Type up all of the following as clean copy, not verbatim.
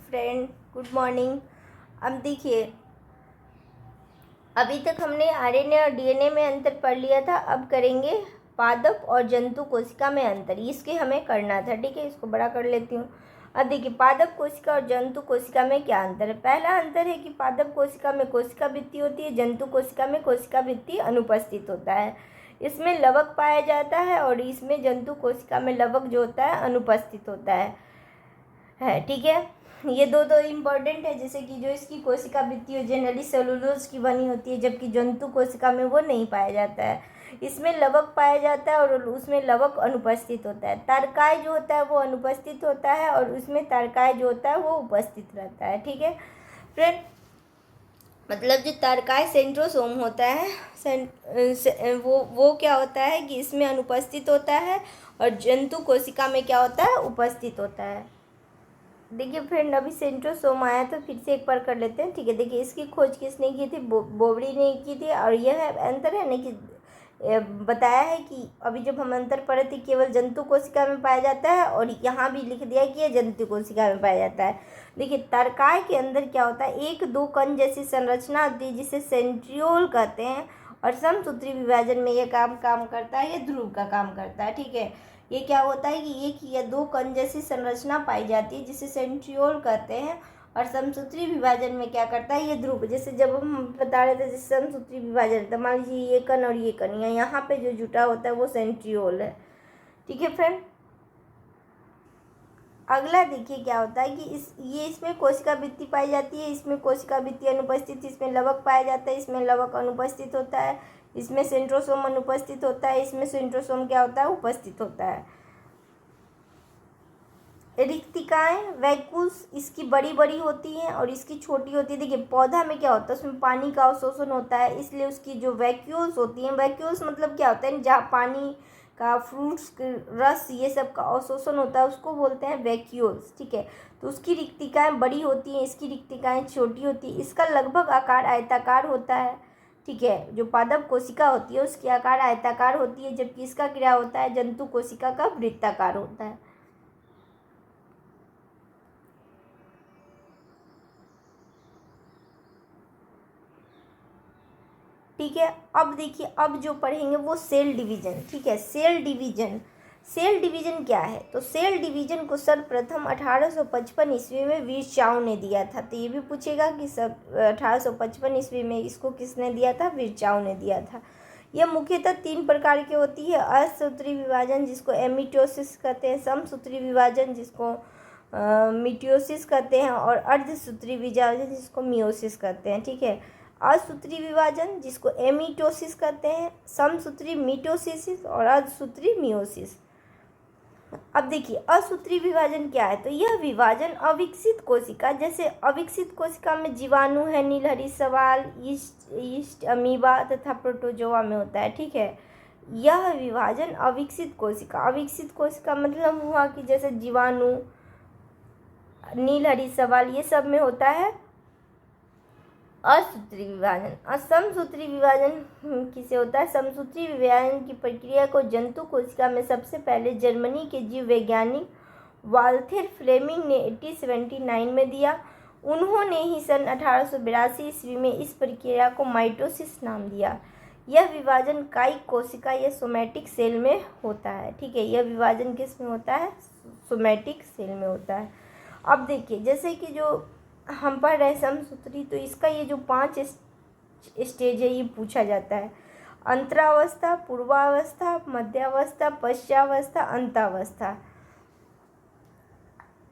Friend, good morning. अब देखिए, अभी तक हमने आरएनए और डीएनए में अंतर पढ़ लिया था। अब करेंगे पादप और जंतु कोशिका में अंतर। इसके हमें करना था, ठीक है। इसको बड़ा कर लेती हूँ। अब देखिए, पादप कोशिका और जंतु कोशिका में क्या अंतर है। पहला अंतर है कि पादप कोशिका में कोशिका भित्ति होती है, जंतु कोशिका में कोशिका भित्ति अनुपस्थित होता है। इसमें लवक पाया जाता है और इसमें जंतु कोशिका में लवक जो होता है अनुपस्थित होता है, ठीक है। ये दो इम्पॉर्टेंट है, जैसे कि जो इसकी कोशिका भित्ति हो जनरली सेलुलोज की बनी होती है, जबकि जंतु कोशिका में वो नहीं पाया जाता है। इसमें लवक पाया जाता है और उसमें लवक अनुपस्थित होता है। तारकाय जो होता है वो अनुपस्थित होता है और उसमें तारकाय जो होता है वो उपस्थित रहता है, ठीक है फ्रेंड। मतलब जो तारकाय सेंट्रोसोम होता है वो क्या होता है कि इसमें अनुपस्थित होता है और जंतु कोशिका में क्या होता है, उपस्थित होता है। देखिए फ्रेंड, अभी सेंट्रोसोम आया तो फिर से एक बार कर लेते हैं, ठीक है। देखिए, इसकी खोज किसने की थी, बोबड़ी ने की थी। और यह अंतर है ना कि बताया है कि अभी जब हम अंतर पढ़े थे केवल जंतु कोशिका में पाया जाता है, और यहाँ भी लिख दिया कि यह जंतु कोशिका में पाया जाता है। देखिए, तारकाय के अंदर क्या होता है, एक दो कण जैसी संरचना होती है जिसे सेंट्रियोल कहते हैं, और समसूत्री विभाजन में यह काम करता है, यह ध्रुव का काम करता है, ठीक है। ये क्या होता है कि एक या दो कण जैसी संरचना पाई जाती है जिसे सेंट्रियोल कहते हैं, और समसूत्री विभाजन में क्या करता है, ये ध्रुव। जैसे जब हम बता रहे थे जैसे समसूत्री विभाजन, तो मान लीजिए ये कण और ये कण, यहाँ पे जो जुटा होता है वो सेंट्रियोल है, ठीक है फ्रेंड। अगला देखिए क्या होता है कि इसमें कोशिका भित्ति पाई जाती है, इसमें कोशिका भित्ति अनुपस्थित, इसमें लवक पाया जाता है, इसमें लवक अनुपस्थित होता है, इसमें सेंट्रोसोम अनुपस्थित होता है, इसमें सेंट्रोसोम क्या होता है, उपस्थित होता है। रिक्तिकाएं, वैक्यूल्स इसकी बड़ी बड़ी होती हैं और इसकी छोटी होती है। देखिए, पौधा में क्या होता है, उसमें पानी का अवशोषण होता है, इसलिए उसकी जो वैक्यूल्स होती हैं, वैक्यूल्स मतलब क्या होता है, जहाँ पानी का, फ्रूट्स रस, ये सब का अवशोषण होता है, उसको बोलते हैं वैक्यूल्स, ठीक है। तो उसकी रिक्तिकाएं बड़ी होती हैं, इसकी रिक्तिकाएं छोटी होती है। इसका लगभग आकार आयताकार होता है, ठीक है। जो पादप कोशिका होती है उसकी आकार आयताकार होती है, जबकि इसका क्या होता है, जंतु कोशिका का वृत्ताकार होता है। ठीक है, अब देखिए, अब जो पढ़ेंगे वो सेल डिवीजन, ठीक है। सेल डिवीजन क्या है, तो सेल डिवीजन को सर्वप्रथम 1855 ईस्वी में वीर चाव ने दिया था। तो ये भी पूछेगा कि सब 1855 ईस्वी में इसको किसने दिया था, वीर चाव ने दिया था। यह मुख्यतः 3 प्रकार की होती है, असूत्री विभाजन जिसको एमिटोसिस कहते हैं, समसूत्री विभाजन जिसको मिटोसिस कहते हैं, और अर्धसूत्री विभाजन जिसको मियोसिस कहते हैं, ठीक है। असूत्री विभाजन जिसको एमिटोसिस कहते हैं, समसूत्री मिटोसिस और अर्धसूत्री मियोसिस। अब देखिए, असूत्री विभाजन क्या है, तो यह विभाजन अविकसित कोशिका, जैसे अविकसित कोशिका में जीवाणु है, नीलहरी शैवाल, यीस्ट, अमीबा तथा प्रोटोजोआ में होता है, ठीक है। यह विभाजन अविकसित कोशिका मतलब हुआ कि जैसे जीवाणु, नीलहरी शैवाल, ये सब में होता है असूत्री विभाजन। समसूत्री विभाजन किसे होता है, समसूत्री विभाजन की प्रक्रिया को जंतु कोशिका में सबसे पहले जर्मनी के जीव वैज्ञानिक वाल्थेर फ्लेमिंग ने 1879 में दिया। उन्होंने ही सन 1882 ईस्वी में इस प्रक्रिया को माइटोसिस नाम दिया। यह विभाजन कायिक कोशिका या सोमैटिक सेल में होता है, ठीक है। यह विभाजन किस में होता है, सोमैटिक सेल में होता है। अब देखिए, जैसे कि जो हम पढ़ रहे हैं समसूत्री, तो इसका ये जो 5 स्टेज है ये पूछा जाता है। अंतरावस्था, पूर्वावस्था, मध्यावस्था, पश्चावस्था, अंतावस्था।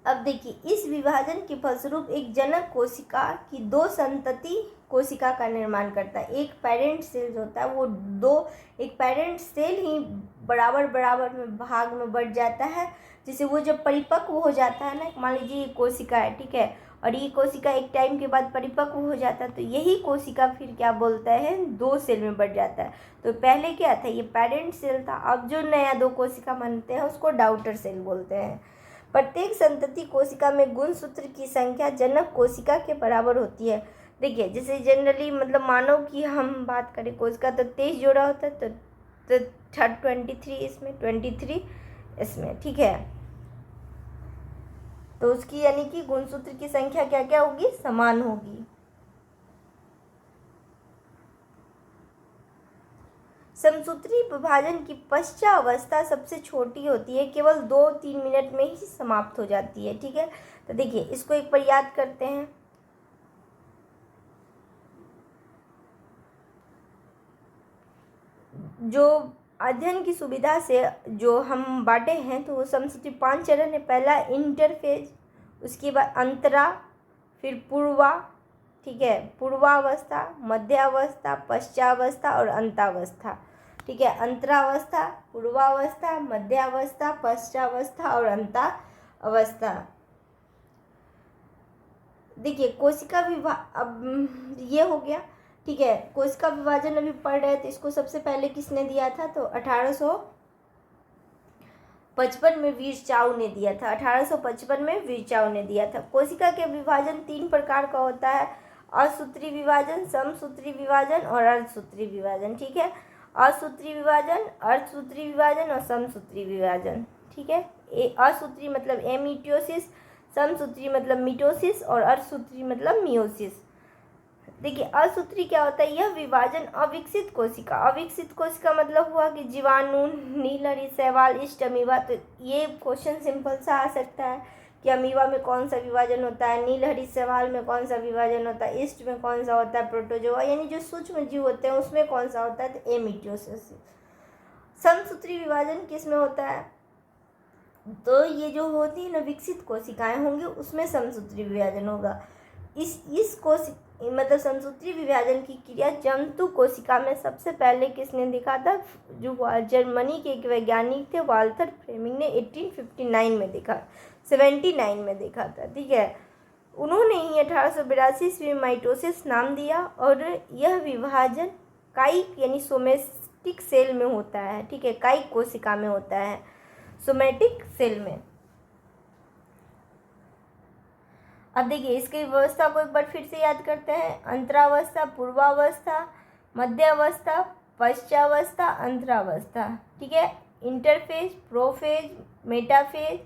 अब देखिए, इस विभाजन के फलस्वरूप एक जनक कोशिका की 2 संतति कोशिका का निर्माण करता है। एक पेरेंट सेल होता है, वो एक पेरेंट सेल ही बराबर में भाग में बढ़ जाता है, जिसे वो जब परिपक्व हो जाता है ना, मान लीजिए ये कोशिका है, ठीक है, और ये कोशिका एक टाइम के बाद परिपक्व हो जाता है, तो यही कोशिका फिर क्या बोलता है, 2 सेल में बढ़ जाता है। तो पहले क्या था, ये पेरेंट सेल था, अब जो नया 2 कोशिका बनते हैं उसको डॉटर सेल बोलते हैं। प्रत्येक संतति कोशिका में गुणसूत्र की संख्या जनक कोशिका के बराबर होती है। देखिए, जैसे जनरली मतलब मानव की हम बात करें कोशिका, तो 23 जोड़ा होता है, तो 23 इसमें, 23 इसमें, ठीक है। तो उसकी यानी कि गुणसूत्र की संख्या क्या क्या होगी, समान होगी। समसूत्री विभाजन की पश्चावस्था सबसे छोटी होती है, केवल 2-3 मिनट में ही समाप्त हो जाती है। ठीक है, तो देखिए इसको एक बार याद करते हैं। जो अध्ययन की सुविधा से जो हम बांटे हैं, तो वो समसूत्री 5 चरण है। पहला इंटरफेज, उसके बाद अंतरा, फिर पूर्वा, ठीक है, पूर्वावस्था, मध्यावस्था, पश्चावस्था और अंतावस्था। ठीक है, अंतरावस्था, पूर्वावस्था, मध्यावस्था, पश्चावस्था और अंतावस्था। देखिए कोशिका अब ये हो गया। ठीक है, कोशिका विभाजन अभी पढ़ रहे थे, इसको सबसे पहले किसने दिया था, तो 1855 में वीर चाव ने दिया था। 1855 में वीर चाव ने दिया था। कोशिका के विभाजन 3 प्रकार का होता है, असूत्री विभाजन, समसूत्री विभाजन और अर्धसूत्री विभाजन। ठीक है, असूत्री विभाजन, अर्धसूत्री विभाजन और समसूत्री विभाजन। ठीक है, असूत्री मतलब एमिटोसिस, समसूत्री मतलब मिटोसिस और अर्धसूत्री मतलब मियोसिस। देखिए असूत्री क्या होता है, यह विभाजन अविकसित कोशिका मतलब हुआ कि जीवाणु, नीलहरी शैवाल, ईस्ट अमीबा। तो ये क्वेश्चन सिंपल सा आ सकता है कि अमीबा में कौन सा विभाजन होता है, नीलहरी शैवाल में कौन सा विभाजन होता है, ईस्ट में कौन सा होता है, प्रोटोजोआ यानी जो सूक्ष्म जीव होते हैं उसमें कौन सा होता है, तो एमिटोसिस। समसूत्री विभाजन किस में होता है, तो ये जो होती है ना विकसित कोशिकाएं होंगी उसमें समसूत्री विभाजन होगा। इस मतलब समसूत्री विभाजन की क्रिया जंतु कोशिका में सबसे पहले किसने देखा था, जो जर्मनी के एक वैज्ञानिक थे वाल्थर फ्लेमिंग ने 1859 में देखा, 79 में देखा था। ठीक है, उन्होंने ही 1882 ईस्वी में माइटोसिस नाम दिया और यह विभाजन कायिक यानी सोमेटिक सेल में होता है। ठीक है, कायिक कोशिका में होता है, सोमेटिक सेल में। अब देखिए इसकी व्यवस्था को एक बार फिर से याद करते हैं। अंतरावस्था, पूर्वावस्था, मध्यावस्था, पश्चावस्था, अंतरावस्था। ठीक है, इंटरफेज, प्रोफेज, मेटाफेज,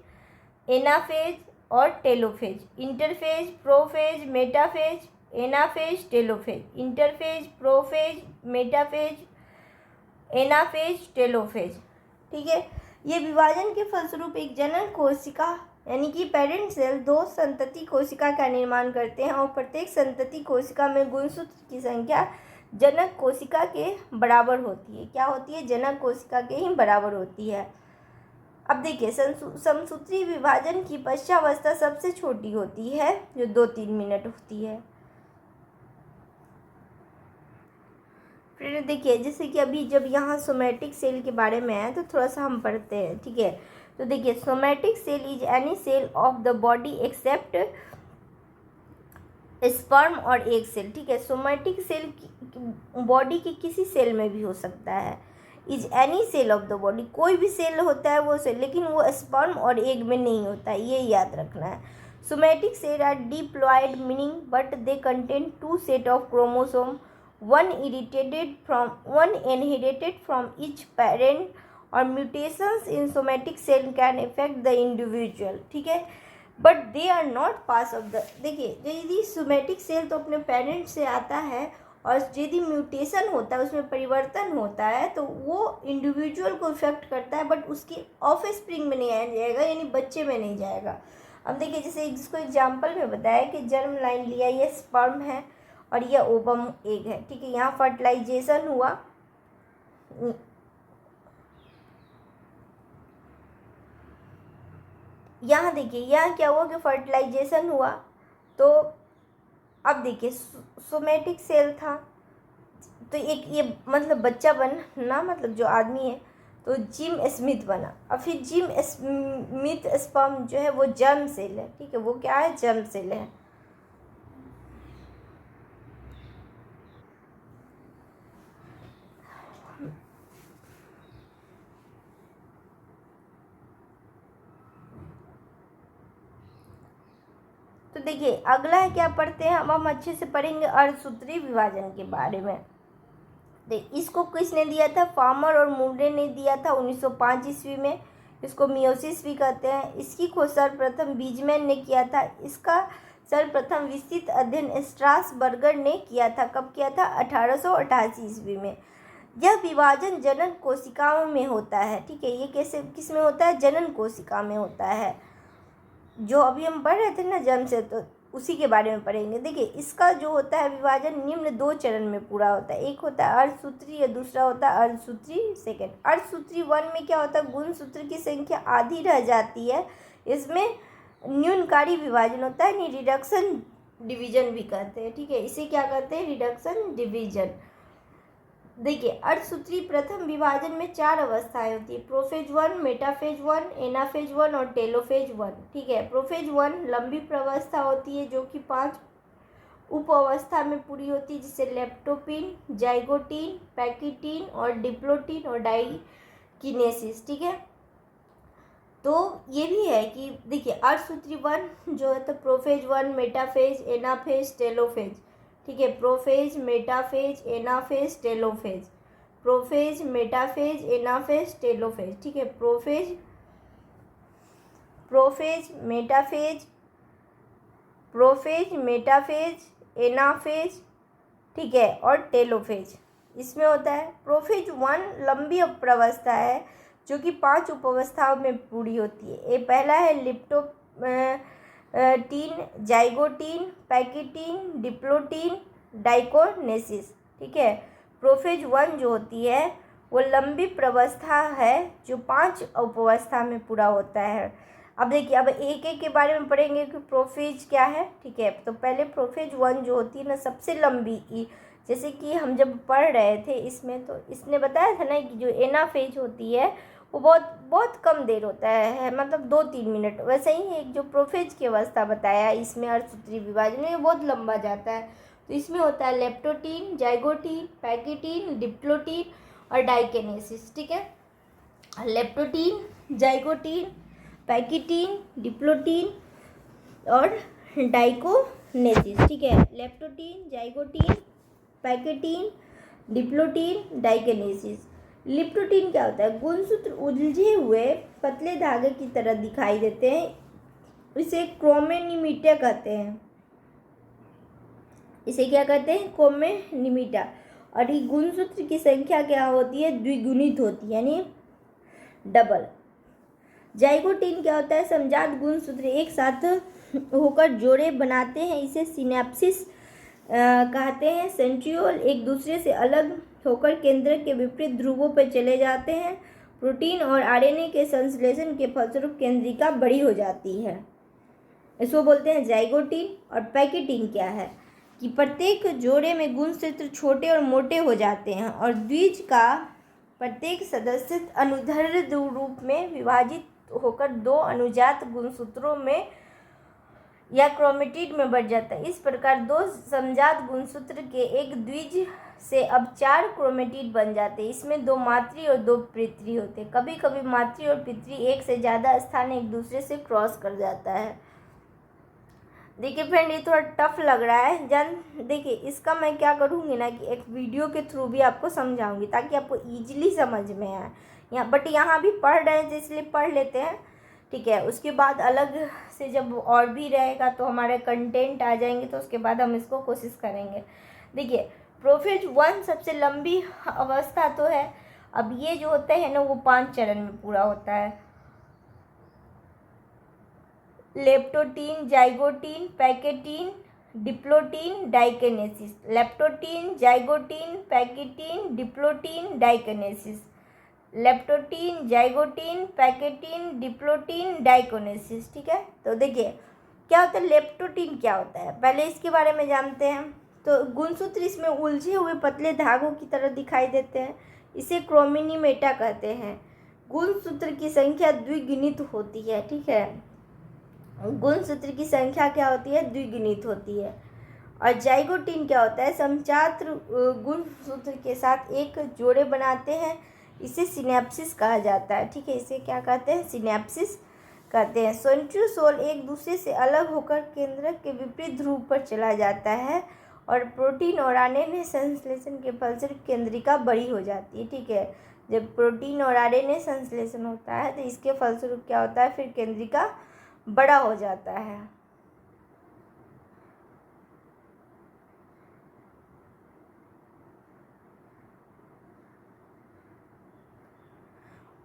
एनाफेज और telophase. Interphase, prophase, metaphase, anaphase, telophase. Interphase, prophase, metaphase, anaphase, telophase. ठीक है, ये विभाजन के फलस्वरूप एक जनक कोशिका यानी कि पेरेंट सेल 2 संतति कोशिका का निर्माण करते हैं और प्रत्येक संतति कोशिका में गुणसूत्र की संख्या जनक कोशिका के बराबर होती है। क्या होती है, जनक कोशिका के ही बराबर होती है। अब देखिए समसूत्री विभाजन की पश्चावस्था सबसे छोटी होती है जो 2-3 मिनट होती है। फिर देखिए जैसे कि अभी जब यहाँ सोमेटिक सेल के बारे में है तो थोड़ा सा हम पढ़ते हैं। ठीक है, तो देखिए somatic cell is any cell of the body except sperm और एग सेल। ठीक है, सोमेटिक सेल बॉडी के किसी सेल में भी हो सकता है। Is any cell of the body, कोई भी सेल होता है वो सेल, लेकिन वो स्पर्म और एग में नहीं होता है, ये याद रखना है। Somatic cell are diploid meaning but they contain 2 set of chromosome, one inherited from each parent, और mutations in somatic cell can affect the individual। ठीक है, but they are not part of the। देखिए यदि somatic cell तो अपने parent से आता है और यदि म्यूटेशन होता है उसमें परिवर्तन होता है तो वो इंडिविजुअल को इफेक्ट करता है, बट उसकी ऑफ स्प्रिंग में नहीं आ जाएगा यानी बच्चे में नहीं जाएगा। अब देखिए जैसे जिसको एग्जाम्पल में बताया कि जर्म लाइन लिया, ये स्पर्म है और यह ओवम एग है। ठीक है, यहाँ फर्टिलाइजेशन हुआ, यहाँ देखिए यहाँ क्या हुआ कि फर्टिलाइजेशन हुआ। तो अब देखिए सोमेटिक सेल था तो एक ये मतलब बच्चा बनना मतलब जो आदमी है तो जिम स्मिथ बना, और फिर जिम स्मिथ स्पर्म जो है वो जर्म सेल है। ठीक है, वो क्या है, जर्म सेल है। तो देखिए अगला है क्या पढ़ते हैं, अब हम अच्छे से पढ़ेंगे अर्धसूत्री विभाजन के बारे में। देख इसको किसने दिया था, फार्मर और मुर्रे ने दिया था 1905 ईस्वी में। इसको मियोसिस भी कहते हैं। इसकी खोज सर्वप्रथम बीजमैन ने किया था। इसका सर्वप्रथम विस्तृत अध्ययन स्ट्रासबर्गर ने किया था। कब किया था? 1888 ईस्वी में। यह विभाजन जनन कोशिकाओं में होता है। ठीक है, ये कैसे किस में होता है? जनन कोशिका में होता है। जो अभी हम पढ़ रहे थे ना जन्म से, तो उसी के बारे में पढ़ेंगे। देखिए, इसका जो होता है विभाजन निम्न 2 चरण में पूरा होता है। एक होता है अर्धसूत्री और दूसरा होता है अर्धसूत्री सेकंड। अर्धसूत्री 1 में क्या होता है? गुणसूत्र की संख्या आधी रह जाती है। इसमें न्यूनकारी विभाजन होता है, यानी रिडक्शन डिवीजन भी कहते हैं। ठीक है, इसे क्या कहते हैं? Reduction division. देखिए, अर्धसूत्री प्रथम विभाजन में 4 अवस्थाएं होती है। प्रोफेज 1, मेटाफेज 1, एनाफेज 1 और टेलोफेज 1। ठीक है, प्रोफेज 1 लंबी प्रवस्था होती है जो कि 5 उप अवस्था में पूरी होती है, जिसे लेप्टोपिन, जाइगोटीन, पैकिटीन और डिप्लोटीन और डाइकिनेसिस। ठीक है, तो ये भी है कि देखिए अर्धसूत्री 1 जो है तो प्रोफेज 1, मेटाफेज, एनाफेज, टेलोफेज। ठीक है, prophase, metaphase, anaphase, telophase. Prophase, metaphase, anaphase, telophase. ठीक है, प्रोफेज, मेटाफेज, एनाफेज, ठीक है, और टेलोफेज इसमें होता है। प्रोफेज 1 लंबी प्रवस्था है जो कि 5 उपावस्थाओं में पूरी होती है। ये पहला है tin, zygotene, pachytene, diplotene, diakinesis. ठीक है, प्रोफेज 1 जो होती है वो लंबी प्रवस्था है जो 5 उपावस्था में पूरा होता है। अब देखिए, अब एक एक के बारे में पढ़ेंगे कि प्रोफेज क्या है। ठीक है, तो पहले प्रोफेज 1 जो होती है ना सबसे लंबी, जैसे कि हम जब पढ़ रहे थे इसमें, तो इसने बताया था ना कि जो एनाफेज होती है वो बहुत कम देर होता है, मतलब 2-3 मिनट। वैसे ही एक जो प्रोफेज की अवस्था बताया इसमें अर्धसूत्री विभाजन में बहुत लंबा जाता है। तो इसमें होता है लेप्टोटीन, जाइगोटीन, पैकिटीन, डिप्लोटीन और डाइकेनेसिस। ठीक है, लेप्टोटीन, जाइगोटीन, पैकिटीन, डिप्लोटीन और डाइकोनेसिस। ठीक है, leptotene, zygotene, pachytene, diplotene, diakinesis. Leptotene क्या होता है? गुणसूत्र उलझे हुए पतले धागे की तरह दिखाई देते हैं। इसे क्रोमेनिमिटा कहते हैं। इसे क्या कहते हैं? क्रोमेनिमिटा। और ये गुणसूत्र की संख्या क्या होती है? द्विगुणित होती है, यानी डबल। जाइगोटीन क्या होता है? समजात गुणसूत्र एक साथ होकर जोड़े बनाते हैं। इसे सिनेप्सिस कहते हैं। सेंट्रियोल एक दूसरे से अलग होकर केंद्रक के विपरीत ध्रुवों पर चले जाते हैं। प्रोटीन और आरएनए के संश्लेषण के फलस्वरूप केंद्रिका बड़ी हो जाती है। इसको बोलते हैं जाइगोटीन। और पैकिटीन क्या है? कि प्रत्येक जोड़े में गुणसूत्र छोटे और मोटे हो जाते हैं और द्विज का प्रत्येक सदस्य अनुदैर्ध्य रूप में विभाजित होकर 2 अनुजात गुणसूत्रों में या क्रोमेटिड में बढ़ जाता है। इस प्रकार 2 समजात गुणसूत्र के एक द्विज से अब 4 क्रोमेटिड बन जाते हैं। इसमें 2 मातृ और 2 पितृ होते हैं। कभी कभी मातृ और पितृ एक से ज़्यादा स्थान एक दूसरे से क्रॉस कर जाता है। देखिए फ्रेंड, ये थोड़ा टफ लग रहा है देखिए, इसका मैं क्या करूँगी ना कि एक वीडियो के थ्रू भी आपको समझाऊंगी ताकि आपको ईजिली समझ में आए। बट यहाँ भी पढ़ रहे हैं तो इसलिए पढ़ लेते हैं। ठीक है, उसके बाद अलग से जब और भी रहेगा तो हमारे कंटेंट आ जाएंगे, तो उसके बाद हम इसको कोशिश करेंगे। देखिए, प्रोफेज 1 सबसे लंबी अवस्था तो है। अब ये जो होता है ना वो 5 चरण में पूरा होता है। Leptotene, zygotene, pachytene, diplotene, diakinesis. Leptotene, zygotene, pachytene, diplotene, diakinesis. Leptotene, zygotene, pachytene, diplotene, diakinesis. ठीक है, तो देखिए क्या होता है, लेप्टोटीन क्या होता है पहले इसके बारे में जानते हैं। तो गुणसूत्र इसमें उलझे हुए पतले धागों की तरह दिखाई देते हैं। इसे क्रोमेनिमेटा कहते हैं। गुणसूत्र की संख्या द्विगुणित होती है। ठीक है, गुणसूत्र की संख्या क्या होती है? द्विगुणित होती है। और जाइगोटीन क्या होता है? समचात्र गुणसूत्र के साथ एक जोड़े बनाते हैं। इसे सिनेप्सिस कहा जाता है। ठीक है, इसे क्या कहते हैं? सिनेप्सिस कहते हैं। सेंट्रियोल एक दूसरे से अलग होकर केंद्रक के विपरीत ध्रुव पर चला जाता है और प्रोटीन और आरएनए संश्लेषण के फलस्वरूप केंद्रिका बड़ी हो जाती है। ठीक है, जब प्रोटीन और आरएनए संश्लेषण होता है तो इसके फलस्वरूप क्या होता है, फिर केंद्रिका बड़ा हो जाता है।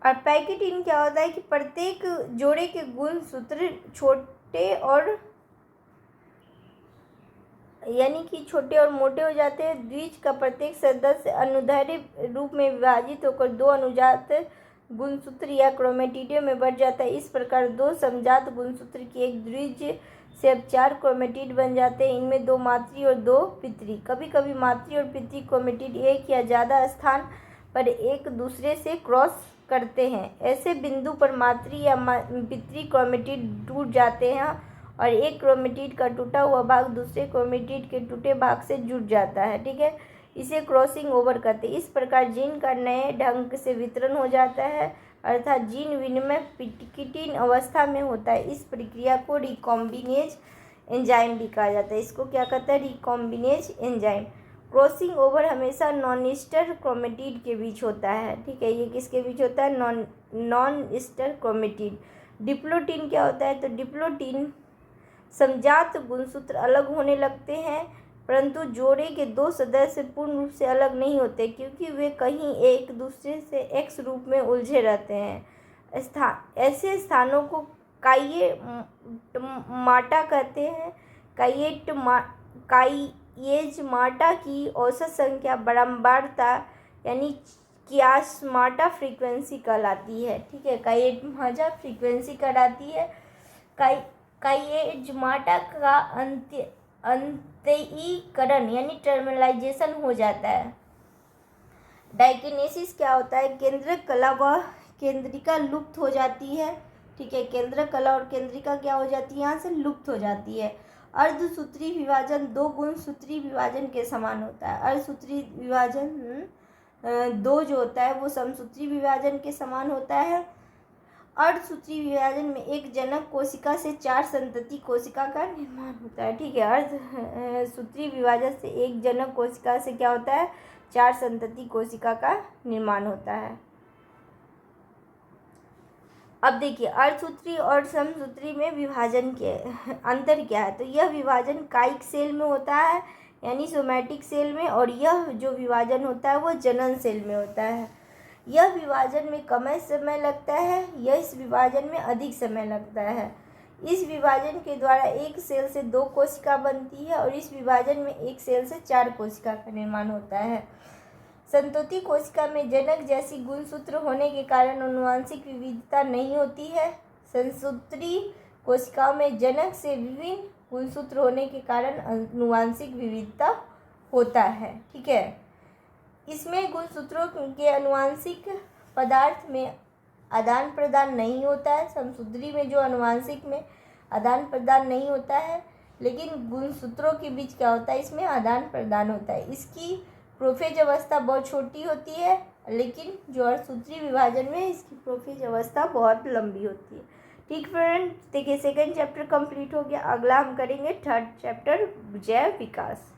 और पैकेटिन क्या होता है कि प्रत्येक जोड़े के गुणसूत्र छोटे और यानी कि छोटे और मोटे हो जाते हैं। द्विज का प्रत्येक सदस्य अनुदैर्ध्य रूप में विभाजित होकर दो अनुजात गुणसूत्र या क्रोमेटिडों में बढ़ जाता है। इस प्रकार दो समजात गुणसूत्र की एक द्विज से अब 4 क्रोमेटिड बन जाते हैं। इनमें 2 मातृ और 2 पितृ। कभी कभी मातृ और पितृ क्रोमेटिड एक या ज़्यादा स्थान पर एक दूसरे से क्रॉस करते हैं। ऐसे बिंदु पर मातृ या पितृ क्रोमेटिड टूट जाते हैं और एक क्रोमेटिड का टूटा हुआ भाग दूसरे क्रोमेटिड के टूटे भाग से जुड़ जाता है। ठीक है, इसे क्रॉसिंग ओवर कहते हैं। इस प्रकार जीन का नए ढंग से वितरण हो जाता है, अर्थात जीन विनिमय पैकेटिन अवस्था में होता है। इस प्रक्रिया को रिकॉम्बिनेज एंजाइम भी कहा जाता है। इसको क्या कहता है, रिकॉम्बिनेज एंजाइम। क्रॉसिंग ओवर हमेशा नॉन ईस्टर क्रोमेटिड के बीच होता है। ठीक है, ये किसके बीच होता है, नॉन ईस्टर क्रोमेटिड। डिप्लोटिन क्या होता है, तो डिप्लोटिन समजात गुणसूत्र अलग होने लगते हैं, परंतु जोड़े के 2 सदस्य पूर्ण रूप से अलग नहीं होते, क्योंकि वे कहीं एक दूसरे से एक्स रूप में उलझे रहते हैं। ऐसे स्थानों को काइएटमाटा कहते हैं। काइएटमाटा की औसत संख्या बारंबारता यानी कियास्माटा फ्रीक्वेंसी कहलाती है। ठीक है, काइएटमाटा फ्रीक्वेंसी कहलाती है। काइएटमाटा का अंत्यीकरण यानी टर्मिनलाइजेशन हो जाता है। डाइकिनेसिस क्या होता है, केंद्रक कला व केंद्रिका लुप्त हो जाती है। ठीक है, केंद्रक कला और केंद्रिका क्या हो जाती है, यहाँ से लुप्त हो जाती है। अर्धसूत्री विभाजन 2 गुणसूत्री विभाजन के समान होता है। अर्धसूत्री विभाजन 2 जो होता है वो समसूत्री विभाजन के समान होता है। अर्धसूत्री विभाजन में एक जनक कोशिका से 4 संतति कोशिका का निर्माण होता है। ठीक है, अर्धसूत्री विभाजन से एक जनक कोशिका से क्या होता है, 4 संतति कोशिका का निर्माण होता है। अब देखिए अर्धसूत्री और समसूत्री में विभाजन के अंतर क्या है, तो यह विभाजन कायिक सेल में होता है यानी सोमैटिक सेल में, और यह जो विभाजन होता है वो जनन सेल में होता है। यह विभाजन में कम समय लगता है, यह इस विभाजन में अधिक समय लगता है। इस विभाजन के द्वारा एक सेल से 2 कोशिका बनती है और इस विभाजन में एक सेल से 4 कोशिका का निर्माण होता है। संतति कोशिका में जनक जैसी गुणसूत्र होने के कारण आनुवंशिक विविधता नहीं होती है। समसूत्री कोशिकाओं में जनक से विभिन्न गुणसूत्र होने के कारण आनुवंशिक विविधता होता है। ठीक है, इसमें गुणसूत्रों के आनुवंशिक पदार्थ में आदान प्रदान नहीं होता है। समसूत्री में जो आनुवंशिक में आदान प्रदान नहीं होता है, लेकिन गुणसूत्रों के बीच क्या होता है, इसमें आदान प्रदान होता है। इसकी प्रोफेज अवस्था बहुत छोटी होती है, लेकिन जो अर्धसूत्री विभाजन में इसकी प्रोफेज अवस्था बहुत लंबी होती है। ठीक फ्रेंड, देखिए सेकंड चैप्टर कंप्लीट हो गया। अगला हम करेंगे 3rd चैप्टर जैव विकास।